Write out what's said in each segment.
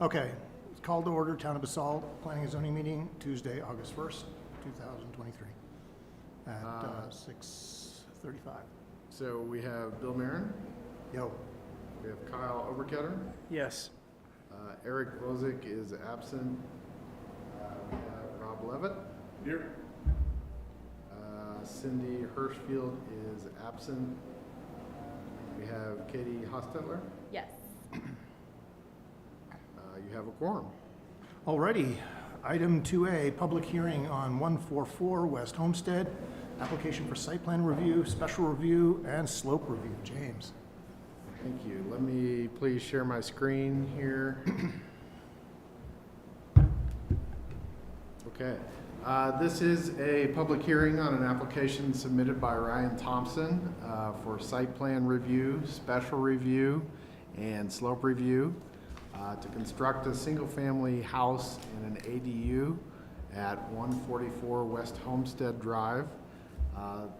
Okay, it's called to order, Town of Basalt, Planning and Zoning Meeting, Tuesday, August 1st, 2023, at 6:35. So we have Bill Marin, Yo. we have Kyle Oberketter, Yes. Eric Bozick is absent, we have Rob Levitt. Here. Cindy Hirschfield is absent. We have Katie Hostetler. Yes. You have a quorum. Alrighty, item 2A, public hearing on 144 West Homestead, application for site plan review, special review, and slope review. James. Thank you. Let me please share my screen here. Okay. This is a public hearing on an application submitted by Ryan Thompson for site plan review, special review, and slope review to construct a single-family house and an ADU at 144 West Homestead Drive.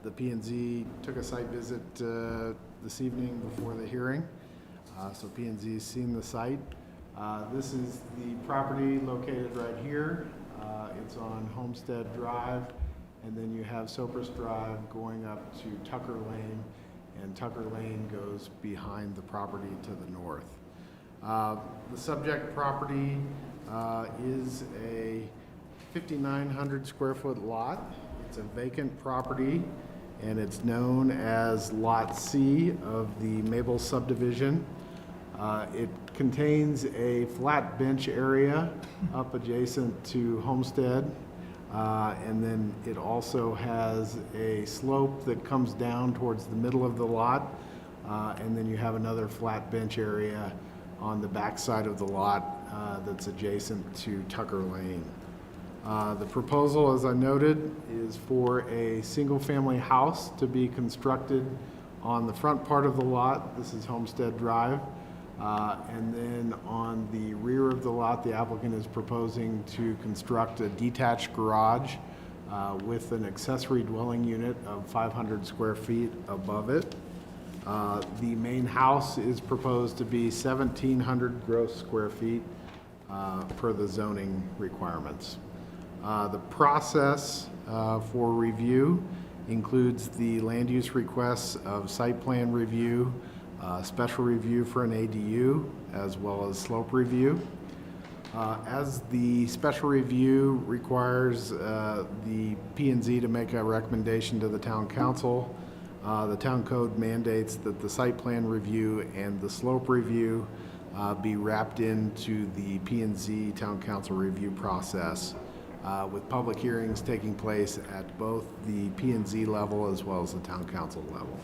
The P&Z took a site visit this evening before the hearing, so P&Z's seen the site. This is the property located right here. It's on Homestead Drive, and then you have Cypress Drive going up to Tucker Lane, and Tucker Lane goes behind the property to the north. The subject property is a 5,900 square foot lot. It's a vacant property, and it's known as Lot C of the Mable Subdivision. It contains a flat bench area up adjacent to Homestead, and then it also has a slope that comes down towards the middle of the lot, and then you have another flat bench area on the back side of the lot that's adjacent to Tucker Lane. The proposal, as I noted, is for a single-family house to be constructed on the front part of the lot. This is Homestead Drive. And then on the rear of the lot, the applicant is proposing to construct a detached garage with an accessory dwelling unit of 500 square feet above it. The main house is proposed to be 1,700 gross square feet per the zoning requirements. The process for review includes the land use requests of site plan review, special review for an ADU, as well as slope review. As the special review requires the P&Z to make a recommendation to the town council, the town code mandates that the site plan review and the slope review be wrapped into the P&Z town council review process, with public hearings taking place at both the P&Z level as well as the town council level.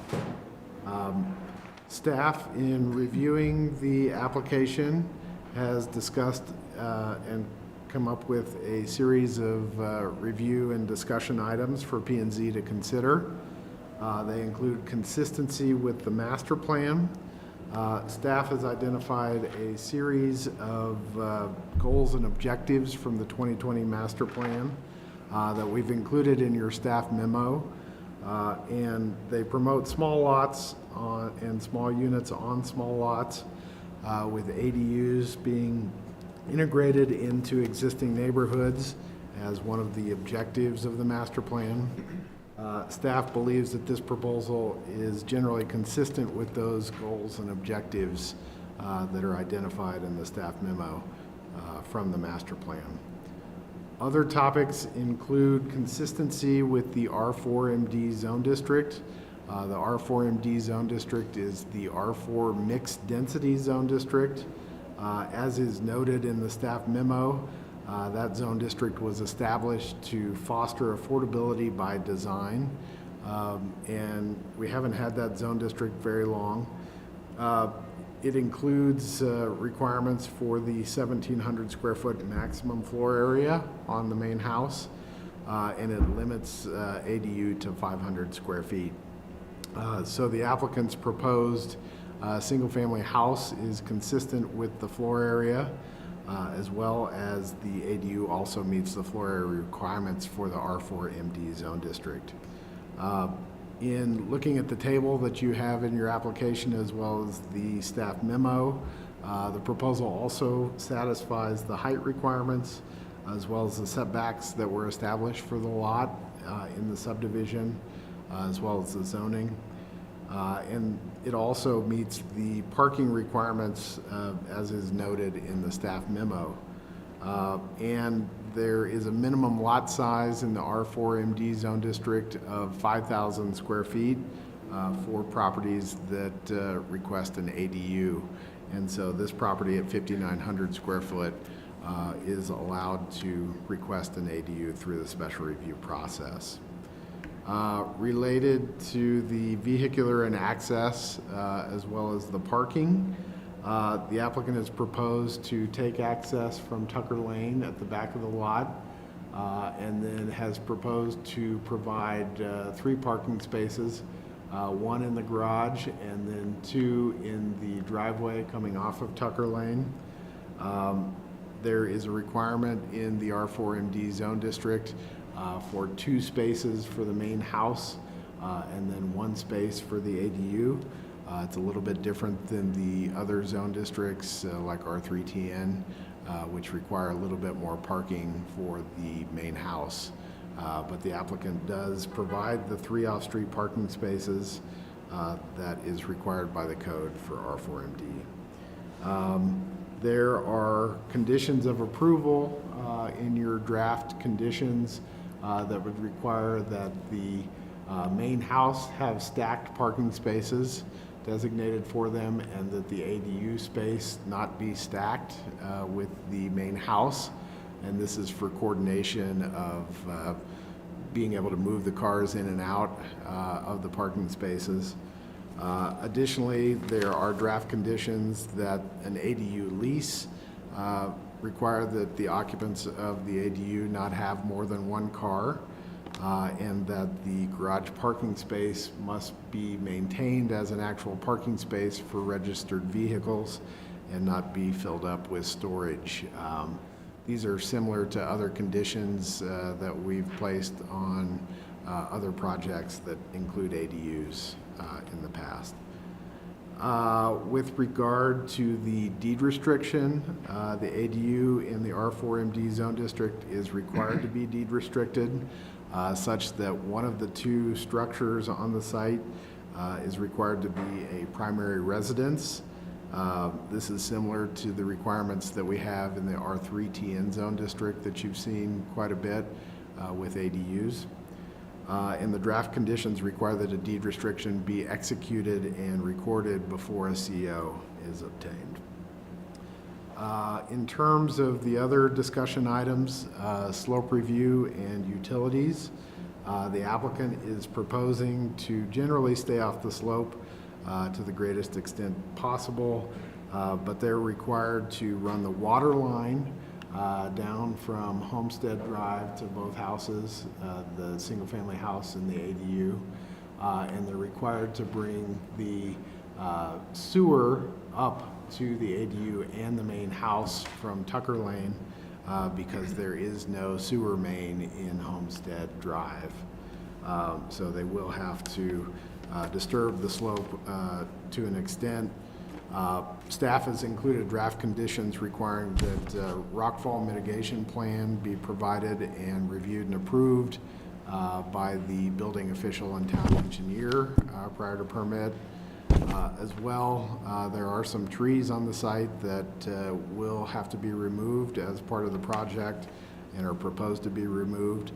Staff, in reviewing the application, has discussed and come up with a series of review and discussion items for P&Z to consider. They include consistency with the master plan. Staff has identified a series of goals and objectives from the 2020 master plan that we've included in your staff memo. And they promote small lots and small units on small lots, with ADUs being integrated into existing neighborhoods as one of the objectives of the master plan. Staff believes that this proposal is generally consistent with those goals and objectives that are identified in the staff memo from the master plan. Other topics include consistency with the R4MD zone district. The R4MD zone district is the R4 mixed density zone district. As is noted in the staff memo, that zone district was established to foster affordability by design, and we haven't had that zone district very long. It includes requirements for the 1,700 square foot maximum floor area on the main house, and it limits ADU to 500 square feet. So the applicant's proposed single-family house is consistent with the floor area, as well as the ADU also meets the floor area requirements for the R4MD zone district. In looking at the table that you have in your application, as well as the staff memo, The proposal also satisfies the height requirements as well as the setbacks that were established for the lot in the subdivision, as well as the zoning. And it also meets the parking requirements as is noted in the staff memo. And there is a minimum lot size in the R4MD zone district of 5,000 square feet for properties that request an ADU. And so this property at 5,900 square foot is allowed to request an ADU through the special review process. Related to the vehicular and access, as well as the parking, the applicant has proposed to take access from Tucker Lane at the back of the lot, and then has proposed to provide 3 parking spaces, 1 in the garage and then 2 in the driveway coming off of Tucker Lane. There is a requirement in the R4MD zone district for 2 spaces for the main house and then 1 space for the ADU. It's a little bit different than the other zone districts like R3TN, which require a little bit more parking for the main house. But the applicant does provide the 3 off-street parking spaces that is required by the code for R4MD. There are conditions of approval in your draft conditions that would require that the main house have stacked parking spaces designated for them, and that the ADU space not be stacked with the main house. And this is for coordination of being able to move the cars in and out of the parking spaces. Additionally, there are draft conditions that an ADU lease require that the occupants of the ADU not have more than 1 car, and that the garage parking space must be maintained as an actual parking space for registered vehicles and not be filled up with storage. These are similar to other conditions that we've placed on other projects that include ADUs in the past. With regard to the deed restriction, the ADU in the R4MD zone district is required to be deed restricted, such that one of the 2 structures on the site is required to be a primary residence. This is similar to the requirements that we have in the R3TN zone district that you've seen quite a bit with ADUs. And the draft conditions require that a deed restriction be executed and recorded before a CO is obtained. In terms of the other discussion items, slope review and utilities, the applicant is proposing to generally stay off the slope to the greatest extent possible, but they're required to run the water line down from Homestead Drive to both houses, the single-family house and the ADU, and they're required to bring the sewer up to the ADU and the main house from Tucker Lane because there is no sewer main in Homestead Drive. So they will have to disturb the slope to an extent. Staff has included draft conditions requiring that rockfall mitigation plan be provided and reviewed and approved by the building official and town engineer prior to permit. As well, there are some trees on the site that will have to be removed as part of the project and are proposed to be removed.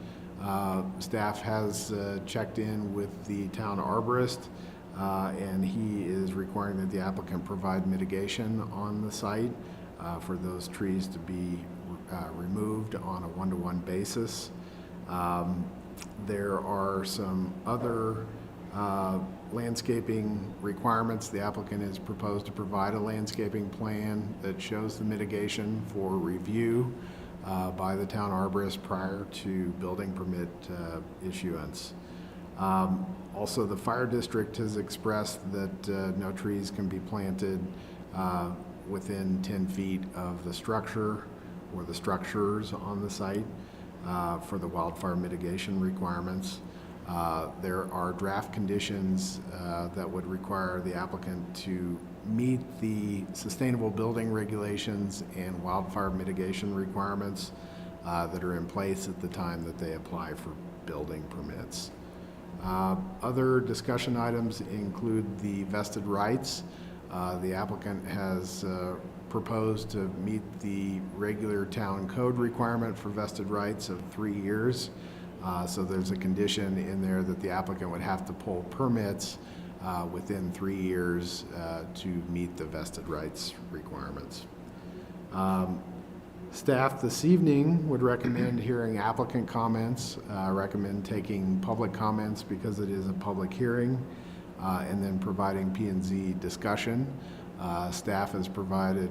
Staff has checked in with the town arborist, and he is requiring that the applicant provide mitigation on the site for those trees to be removed on a 1-to-1 basis. There are some other landscaping requirements. The applicant has proposed to provide a landscaping plan that shows the mitigation for review by the town arborist prior to building permit issuance. Also, the fire district has expressed that no trees can be planted within 10 feet of the structure or the structures on the site for the wildfire mitigation requirements. There are draft conditions that would require the applicant to meet the sustainable building regulations and wildfire mitigation requirements that are in place at the time that they apply for building permits. Other discussion items include the vested rights. The applicant has proposed to meet the regular town code requirement for vested rights of 3 years. So there's a condition in there that the applicant would have to pull permits within 3 years to meet the vested rights requirements. Staff this evening would recommend hearing applicant comments, recommend taking public comments because it is a public hearing, and then providing P&Z discussion. Staff has provided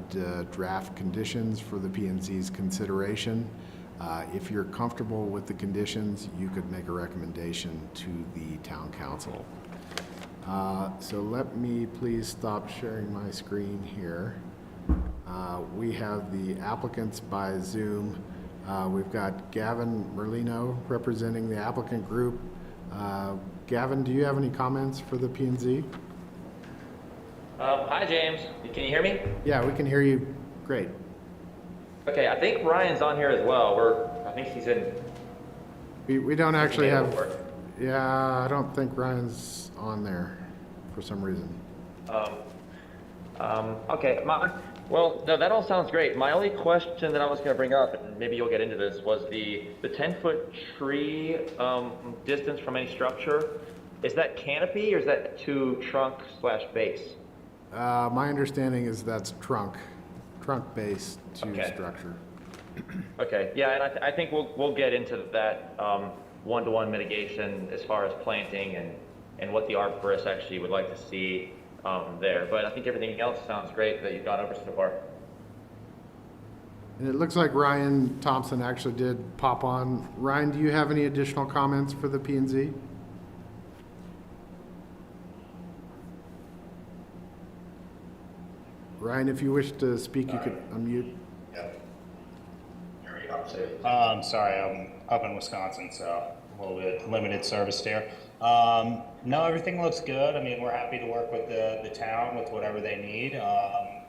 draft conditions for the P&Z's consideration. If you're comfortable with the conditions, you could make a recommendation to the town council. So let me please stop sharing my screen here. We have the applicants by Zoom. We've got Gavin Merlino representing the applicant group. Gavin, do you have any comments for the P&Z? Hi, James. Can you hear me? Yeah, we can hear you. Great. Okay, I think Ryan's on here as well. I think he's in. We don't actually have. Work. Yeah, I don't think Ryan's on there for some reason. Okay. Well, no, that all sounds great. My only question that I was going to bring up, and maybe you'll get into this, was the 10-foot tree distance from any structure. Is that canopy or is that to trunk/base? My understanding is that's trunk base to structure. Okay. Yeah, and I think we'll get into that one-to-one mitigation as far as planting and what the arborist actually would like to see there. But I think everything else sounds great that you've gone over so far. And it looks like Ryan Thompson actually did pop on. Ryan, do you have any additional comments for the P&Z? Ryan, if you wish to speak, you could unmute. I'm sorry, I'm up in Wisconsin, so a little bit limited service there. No, everything looks good. I mean, we're happy to work with the town with whatever they need.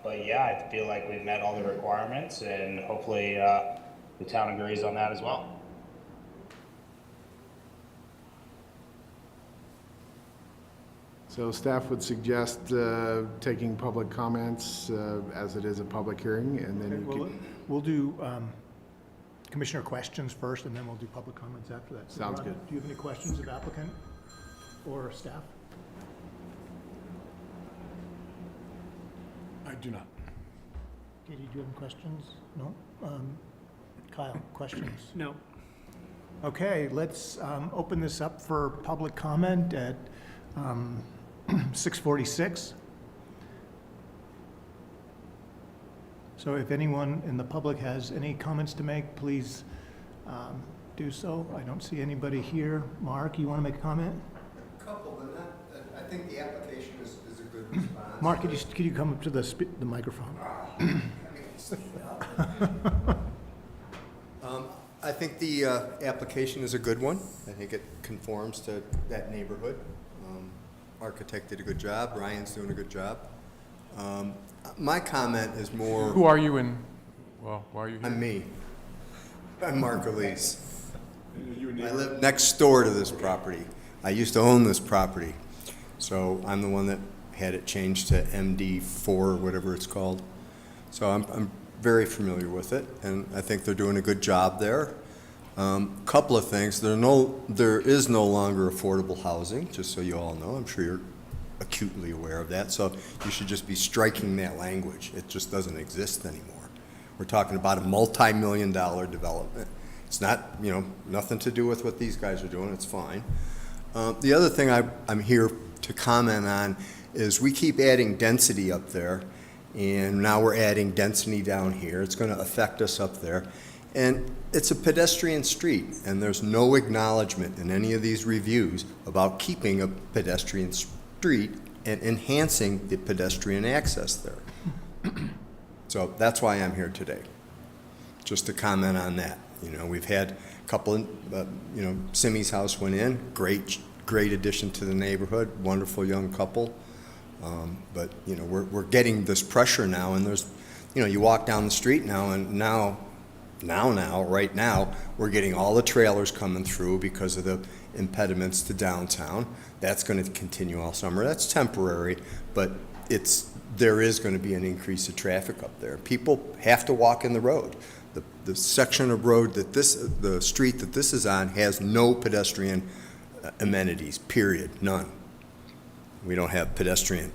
But yeah, I feel like we've met all the requirements, and hopefully the town agrees on that as well. So staff would suggest taking public comments as it is a public hearing, and then We'll do commissioner questions first, and then we'll do public comments after that. Sounds Ryan, good. Do you have any questions of applicant or staff? I do not. Katie, do you have any questions? No? Kyle, questions? No. Okay, let's open this up for public comment at 6:46. So if anyone in the public has any comments to make, please do so. I don't see anybody here. Mark, you want to make a comment? A couple, but not, I think the application is a good response. Mark, could you come up to the microphone? I think the application is a good one. I think it conforms to that neighborhood. Architect did a good job. Ryan's doing a good job. My comment is more. Who are you and, well, why are you here? I'm me. I'm Mark Elise. I live next door to this property. I used to own this property. So I'm the one that had it changed to MD4 or whatever it's called. So I'm very familiar with it, and I think they're doing a good job there. Couple of things. There is no longer affordable housing, just so you all know. I'm sure you're acutely aware of that. So you should just be striking that language. It just doesn't exist anymore. We're talking about a multi-million-dollar development. It's not, nothing to do with what these guys are doing. It's fine. The other thing I'm here to comment on is we keep adding density up there, and now we're adding density down here. It's going to affect us up there. And it's a pedestrian street, and there's no acknowledgement in any of these reviews about keeping a pedestrian street and enhancing the pedestrian access there. So that's why I'm here today, just to comment on that. We've had a couple, Simi's house went in, great addition to the neighborhood, wonderful young couple. But, you know, we're getting this pressure now, and there's, you know, you walk down the street now, and right now, we're getting all the trailers coming through because of the impediments to downtown. That's going to continue all summer. That's temporary, but there is going to be an increase of traffic up there. People have to walk in the road. The section of road the street that this is on has no pedestrian amenities, period, none. We don't have pedestrian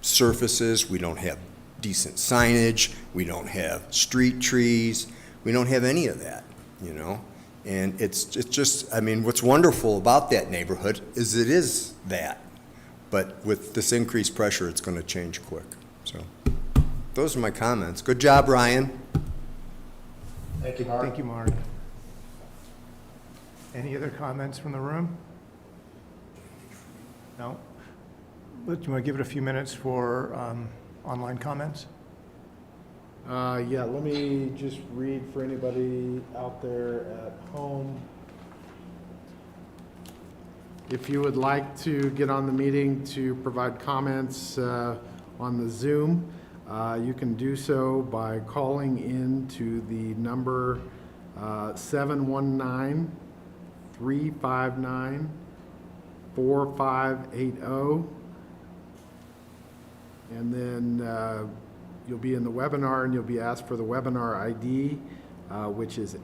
surfaces, we don't have decent signage, we don't have street trees, we don't have any of that, you know? And it's just, I mean, what's wonderful about that neighborhood is it is that. But with this increased pressure, it's going to change quick. So those are my comments. Good job, Ryan. Thank you, Mark. Thank you, Mark. Any other comments from the room? No? Do you want to give it a few minutes for online comments? Yeah, let me just read for anybody out there at home. If you would like to get on the meeting to provide comments on the Zoom, you can do so by calling in to the number 719-359-4580. And then you'll be in the webinar and you'll be asked for the webinar ID, which is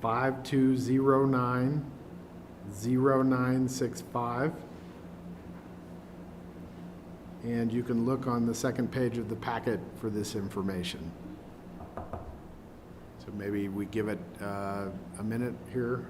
878-5209-0965. And you can look on the second page of the packet for this information. So maybe we give it a minute here.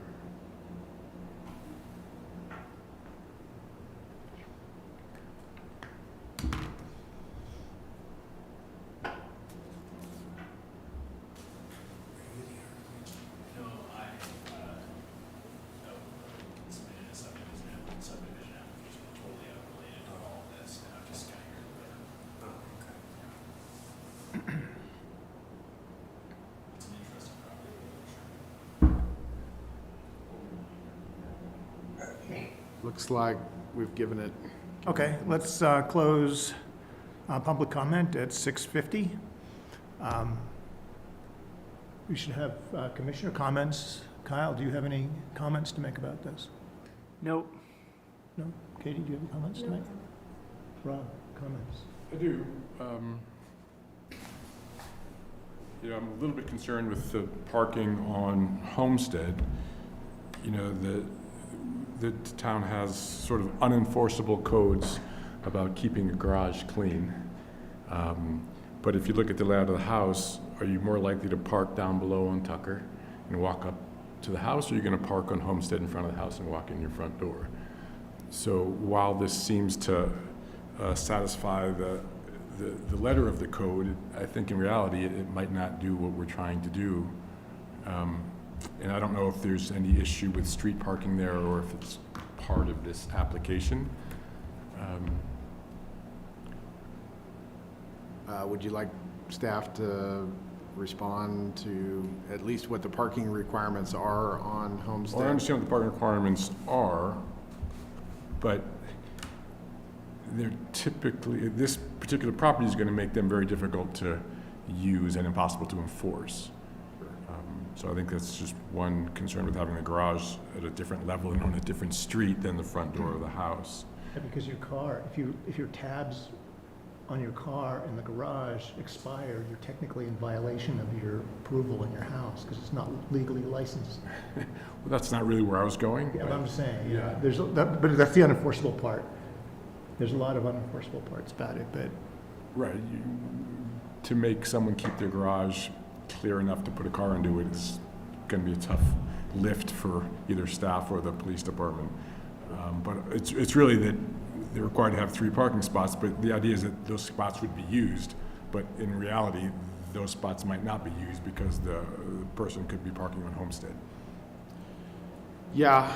Looks like we've given it. Okay, let's close public comment at 6:50. We should have commissioner comments. Kyle, do you have any comments to make about this? Nope. No? Katie, do you have any comments to make? Rob, comments? I do. You know, I'm a little bit concerned with the parking on Homestead. You know, the town has sort of unenforceable codes about keeping a garage clean. But if you look at the layout of the house, are you more likely to park down below on Tucker and walk up to the house, or are you going to park on Homestead in front of the house and walk in your front door? So while this seems to satisfy the letter of the code, I think in reality it might not do what we're trying to do. And I don't know if there's any issue with street parking there or if it's part of this application. Would you like staff to respond to at least what the parking requirements are on Homestead? Well, I understand what the parking requirements are, but they're typically, this particular property is going to make them very difficult to use and impossible to enforce. So I think that's just one concern with having a garage at a different level and on a different street than the front door of the house. Yeah, because your car, if your tabs on your car in the garage expire, you're technically in violation of your approval in your house because it's not legally licensed. Well, that's not really where I was going. Yeah, but I'm just saying, Yeah. but that's the unenforceable part. There's a lot of unenforceable parts about it, but Right. To make someone keep their garage clear enough to put a car into it is going to be a tough lift for either staff or the police department. But it's really that they're required to have 3 parking spots, but the idea is that those spots would be used. But in reality, those spots might not be used because the person could be parking on Homestead. Yeah,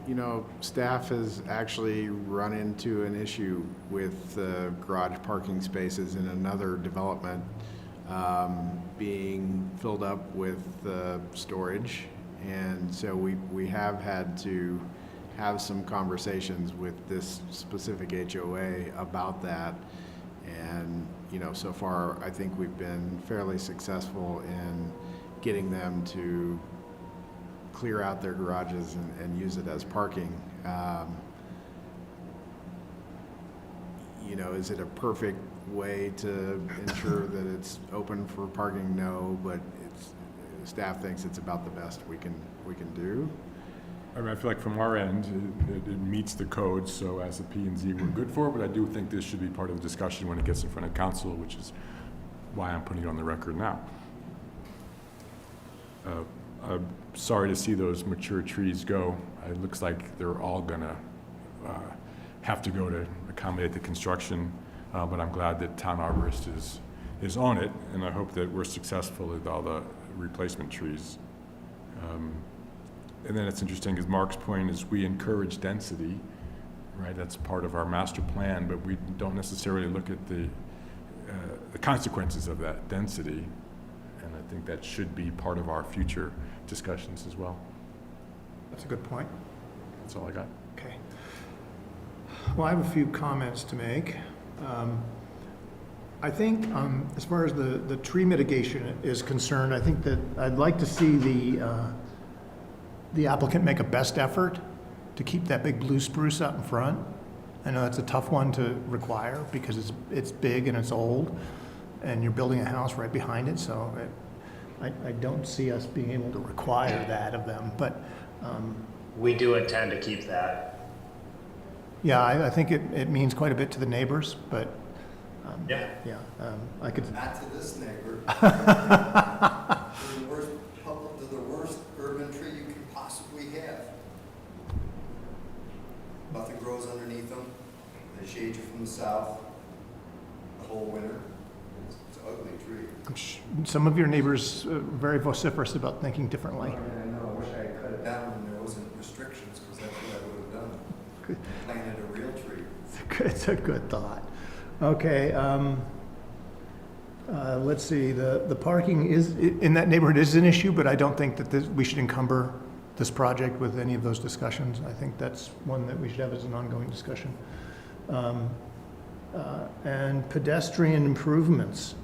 you know, staff has actually run into an issue with garage parking spaces in another development being filled up with storage. And so we have had to have some conversations with this specific HOA about that. And, so far, I think we've been fairly successful in getting them to clear out their garages and use it as parking. Is it a perfect way to ensure that it's open for parking? No, but staff thinks it's about the best we can do. I mean, I feel like from our end, it meets the code, so as a P&Z, we're good for it, but I do think this should be part of the discussion when it gets in front of council, which is why I'm putting it on the record now. I'm sorry to see those mature trees go. It looks like they're all gonna have to go to accommodate the construction, but I'm glad that town arborist is on it, and I hope that we're successful with all the replacement trees. And then it's interesting, as Mark's point is, we encourage density, right? That's part of our master plan, but we don't necessarily look at the consequences of that density. And I think that should be part of our future discussions as well. That's a good point. That's all I got. Okay. Well, I have a few comments to make. I think as far as the tree mitigation is concerned, I think that I'd like to see the applicant make a best effort to keep that big blue spruce out in front. I know that's a tough one to require because it's big and it's old, and you're building a house right behind it, so I don't see us being able to require that of them, but We do intend to keep that. yeah, I think it means quite a bit to the neighbors, but Yeah. I could, Not to this neighbor. They're the worst urban tree you could possibly have. Nothing grows underneath them. They shade you from the south the whole winter. It's an ugly tree. some of your neighbors are very vociferous about thinking differently. I know, I wish I had cut it down when there wasn't restrictions, because that's what I would have done. Planted a real tree. It's a good thought. Okay, let's see, the parking is, in that neighborhood is an issue, but I don't think that we should encumber this project with any of those discussions. I think that's one that we should have as an ongoing discussion. And pedestrian improvements.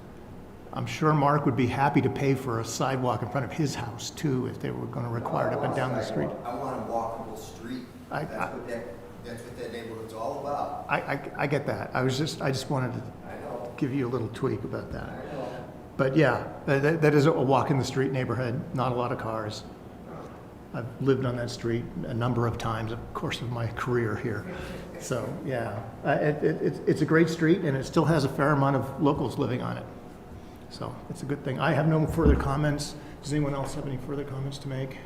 I'm sure Mark would be happy to pay for a sidewalk in front of his house too, if they were gonna require it up and down the street. I want a walkable street. I- That's what that neighborhood's all about. I get that. I just wanted to I know. give you a little tweak about that. I know. But yeah, that is a walk in the street neighborhood, not a lot of cars. I've lived on that street a number of times, of course, of my career here. So, yeah, it's a great street and it still has a fair amount of locals living on it. So it's a good thing. I have no further comments. Does anyone else have any further comments to make?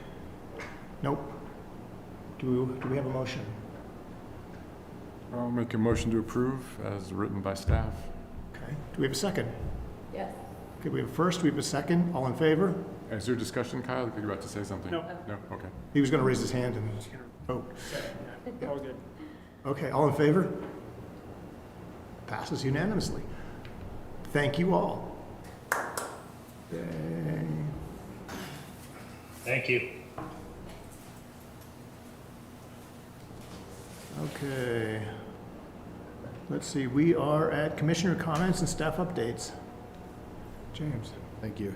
Nope. Do we have a motion? I'll make a motion to approve as written by staff. Okay. Do we have a second? Yes. Okay, we have a first, we have a second. All in favor? Is there discussion, Kyle? You're about to say something? No. No? Okay. He was going to raise his hand and vote. All good. Okay, all in favor? Passes unanimously. Thank you all. Yay. Thank you. Okay. Let's see, we are at commissioner comments and staff updates. James. Thank you.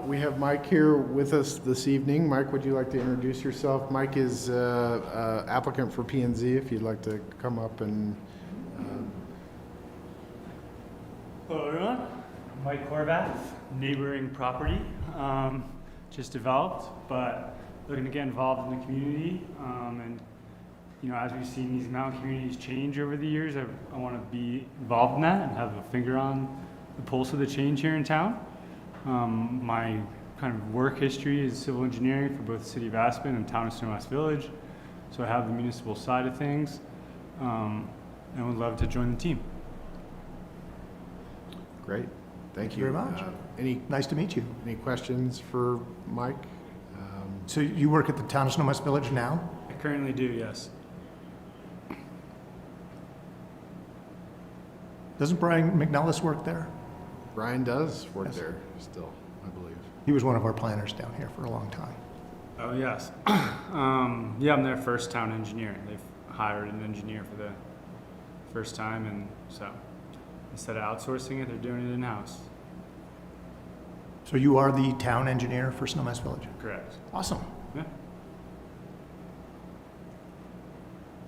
We have Mike here with us this evening. Mike, would you like to introduce yourself? Mike is applicant for P&Z, if you'd like to come up and, Hello, everyone. I'm Mike Horvath, neighboring property, just developed, but looking to get involved in the community. And as we've seen these mountain communities change over the years, I want to be involved in that and have a finger on the pulse of the change here in town. My kind of work history is civil engineering for both the city of Aspen and town of Snow West Village. So I have the municipal side of things, and would love to join the team. great, thank you. Very much. Nice to meet you. Any questions for Mike? So you work at the town of Snow West Village now? I currently do, yes. Doesn't Brian McNellis work there? Brian does work Yes. there still, I believe. He was one of our planners down here for a long time. Oh, yes. Yeah, I'm their first town engineer. They've hired an engineer for the first time, and so instead of outsourcing it, they're doing it in-house. So you are the town engineer for Snowmass Village? Correct. Awesome. Yeah.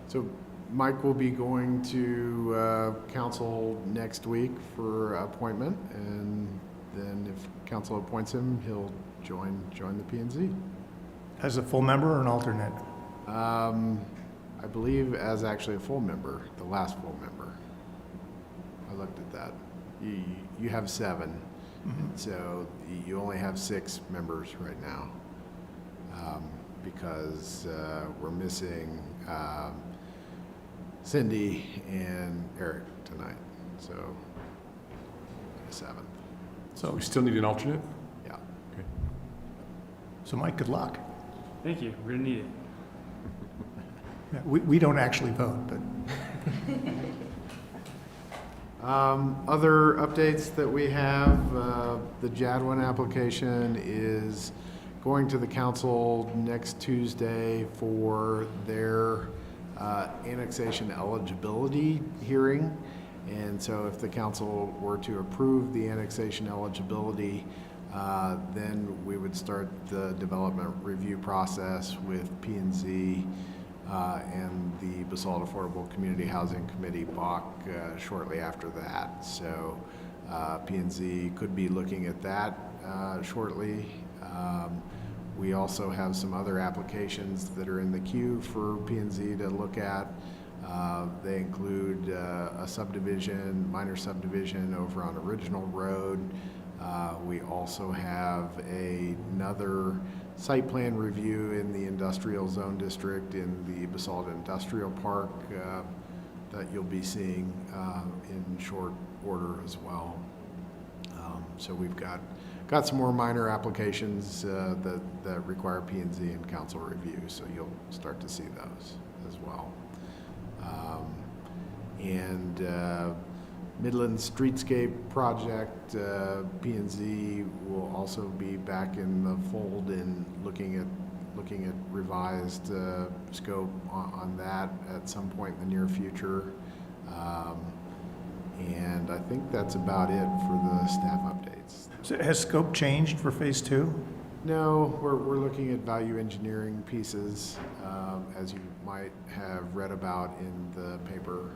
So Mike will be going to council next week for appointment, and then if council appoints him, he'll join the P and Z. As a full member or an alternate? I believe as actually a full member, the last full member. I looked at that. You have 7, so you only have 6 members right now, because we're missing Cindy and Eric tonight, so 7. So we still need an alternate? Yeah. Okay. So Mike, good luck. Thank you. We're gonna need it. Yeah, we don't actually vote, but Other updates that we have, the Jadwin application is going to the council next Tuesday for their annexation eligibility hearing. And so if the council were to approve the annexation eligibility, then we would start the development review process with P&Z and the Basalt Affordable Community Housing Committee, BAC, shortly after that. So P&Z could be looking at that shortly. We also have some other applications that are in the queue for P&Z to look at. They include a subdivision, minor subdivision over on Original Road. We also have another site plan review in the industrial zone district in the Basalt Industrial Park that you'll be seeing in short order as well. So we've got some more minor applications that require P&Z and council review, so you'll start to see those as well. Midland Streetscape Project, P&Z will also be back in the fold in looking at revised scope on that at some point in the near future. And I think that's about it for the staff updates. so has scope changed for phase 2? No, we're looking at value engineering pieces, as you might have read about in the paper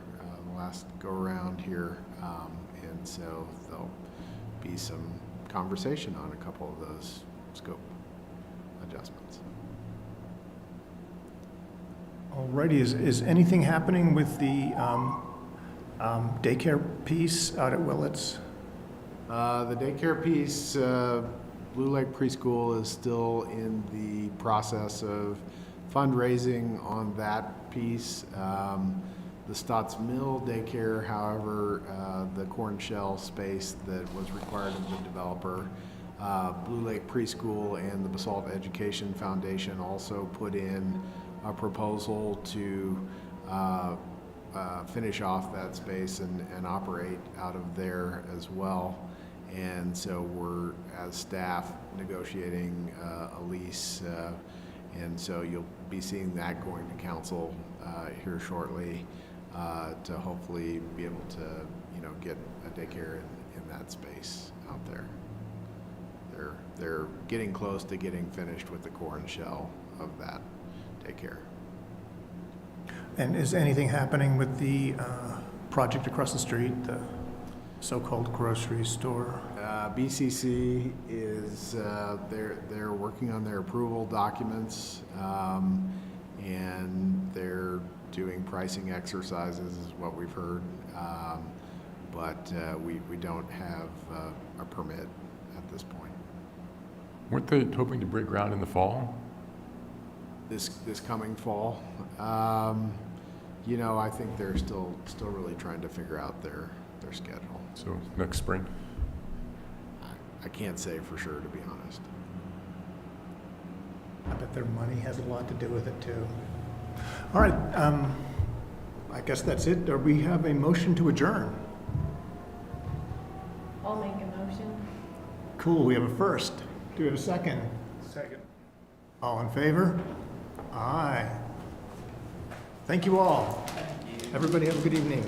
the last go-around here. And so there'll be some conversation on a couple of those scope adjustments. Alrighty, is anything happening with the daycare piece out at Willits? The daycare piece, Blue Lake Preschool is still in the process of fundraising on that piece. The Stotts Mill daycare, however, the corn shell space that was required of the developer, Blue Lake Preschool and the Basalt Education Foundation also put in a proposal to finish off that space and operate out of there as well. And so we're, as staff, negotiating a lease, and so you'll be seeing that going to council here shortly to hopefully be able to, get a daycare in that space out there. They're getting close to getting finished with the core and shell of that daycare. And is anything happening with the project across the street, the so-called grocery store? BCC is, they're working on their approval documents, and they're doing pricing exercises is what we've heard. But we don't have a permit at this point. Weren't they hoping to break ground in the fall? This coming fall, I think they're still really trying to figure out their schedule. So next spring? I can't say for sure, to be honest. I bet their money has a lot to do with it too. All right, I guess that's it. Do we have a motion to adjourn? I'll make a motion. Cool, we have a first. Do we have a second? Second. All in favor? Aye. Thank you all. Everybody have a good evening.